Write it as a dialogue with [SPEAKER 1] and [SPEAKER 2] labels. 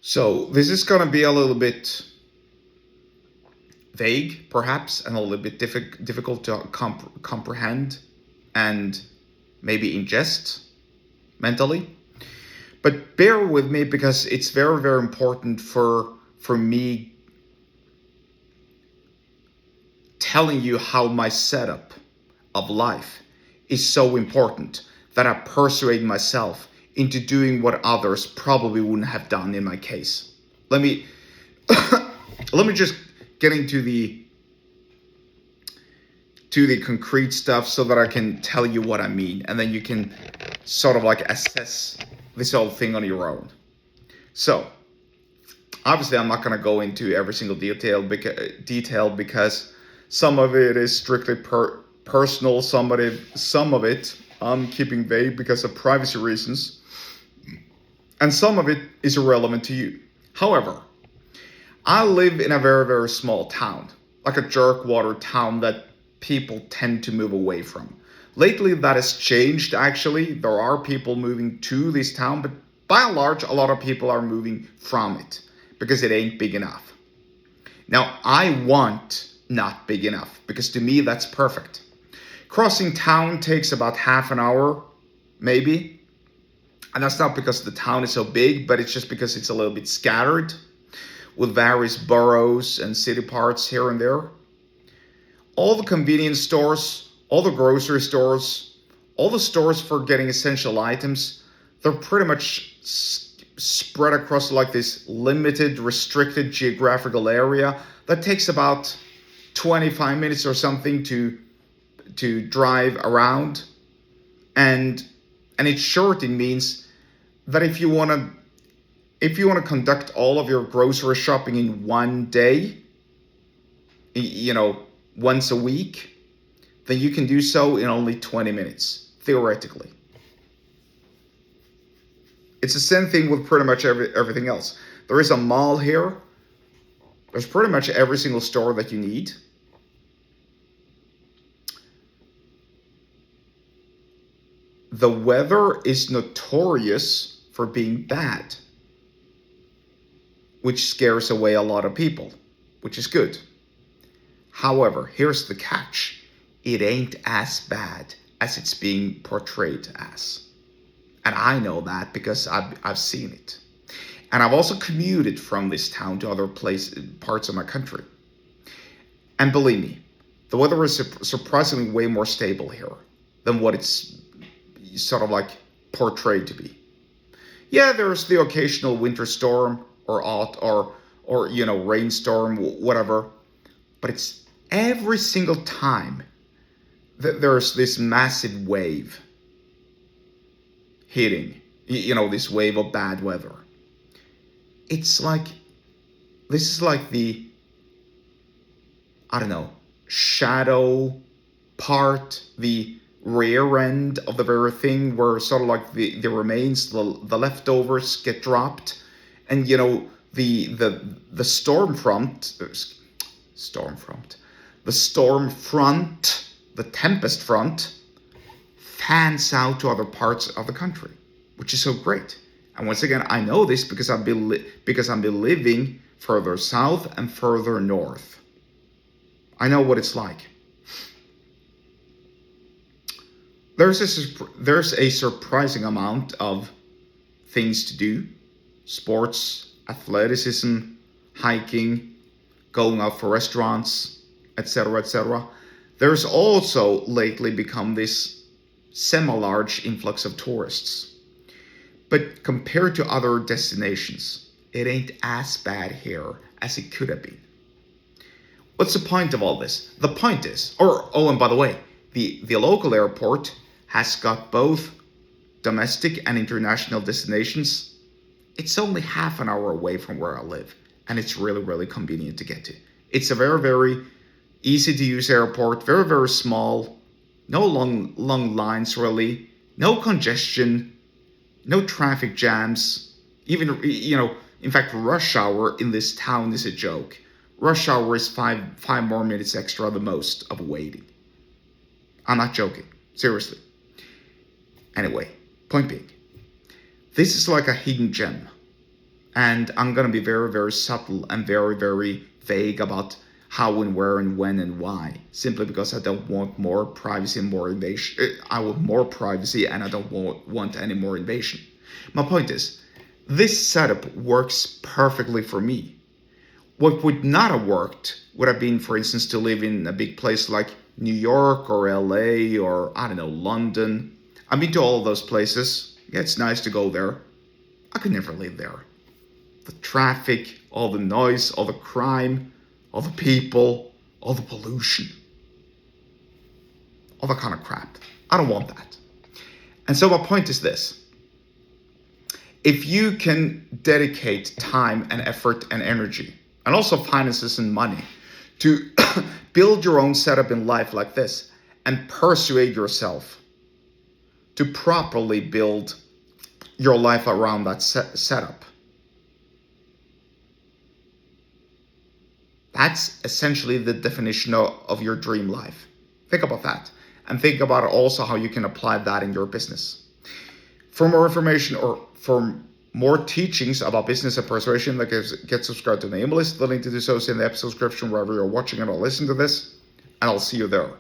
[SPEAKER 1] So this is going to be a little bit vague, perhaps, and a little bit difficult to comprehend and maybe ingest mentally. But bear with me because it's very, very important for me telling you how my setup of life is so important that I persuade myself into doing what others probably wouldn't have done in my case. Let me let me just get into the concrete stuff so that I can tell you what I mean, and then you can sort of like assess this whole thing on your own. So, obviously, I'm not going to go into every single detail because some of it is strictly personal. Some of it I'm keeping vague because of privacy reasons, and some of it is irrelevant to you. However, I live in a very, very small town, like a jerkwater town that people tend to move away from. Lately, that has changed, actually. There are people moving to this town, but by and large, a lot of people are moving from it because it ain't big enough. Now, I want not big enough because to me, that's perfect. Crossing town takes about half an hour, maybe. And that's not because the town is so big, but it's just because it's a little bit scattered with various boroughs and city parts here and there. All the convenience stores, all the grocery stores, all the stores for getting essential items, they're pretty much spread across like this limited, restricted geographical area that takes about 25 minutes or something to drive around. And in short, it means that if you want to conduct all of your grocery shopping in one day, once a week, then you can do so in only 20 minutes, theoretically. It's the same thing with pretty much everything else. There is a mall here. There's pretty much every single store that you need. The weather is notorious for being bad, which scares away a lot of people, which is good. However, here's the catch. It ain't as bad as it's being portrayed as. And I know that because I've seen it. And I've also commuted from this town to other parts of my country. And believe me, the weather is surprisingly way more stable here than what it's sort of like portrayed to be. Yeah, there's the occasional winter storm or rainstorm, whatever. But it's every single time that there's this massive wave hitting, this wave of bad weather. It's like, this is like the, shadow part, the rear end of the very thing where sort of like the remains, the leftovers get dropped. And, the storm front, the tempest front, fans out to other parts of the country, which is so great. And once again, I know this because I've been living further south and further north. I know what it's like. There's a surprising amount of things to do: sports, athleticism, hiking, going out for restaurants, etc., etc. There's also lately become this semi-large influx of tourists. But compared to other destinations, it ain't as bad here as it could have been. What's the point of all this? The point is, and by the way, the local airport has got both domestic and international destinations. It's only half an hour away from where I live, and it's really, really convenient to get to. It's a very, very easy to use airport, very, very small, no long lines really, no congestion, no traffic jams. Even, in fact, rush hour in this town is a joke. Rush hour is five more minutes extra the most of waiting. I'm not joking, seriously. Anyway, point being, this is like a hidden gem. And I'm going to be very, very subtle and very, very vague about how and where and when and why, simply because I don't want more privacy and more invasion. I want more privacy and I don't want any more invasion. My point is, this setup works perfectly for me. What would not have worked would have been, for instance, to live in a big place like New York or LA or, I don't know, London. I've been to all of those places. Yeah, it's nice to go there. I could never live there. The traffic, all the noise, all the crime, all the people, all the pollution, all that kind of crap. I don't want that. And so my point is this. If you can dedicate time and effort and energy, and also finances and money, to build your own setup in life like this, and persuade yourself to properly build your life around that setup, that's essentially the definition of your dream life. Think about that. And think about also how you can apply that in your business. For more information or for more teachings about business and persuasion, get subscribed to the email list. The link to do so is in the episode description wherever you're watching it or listening to this. And I'll see you there.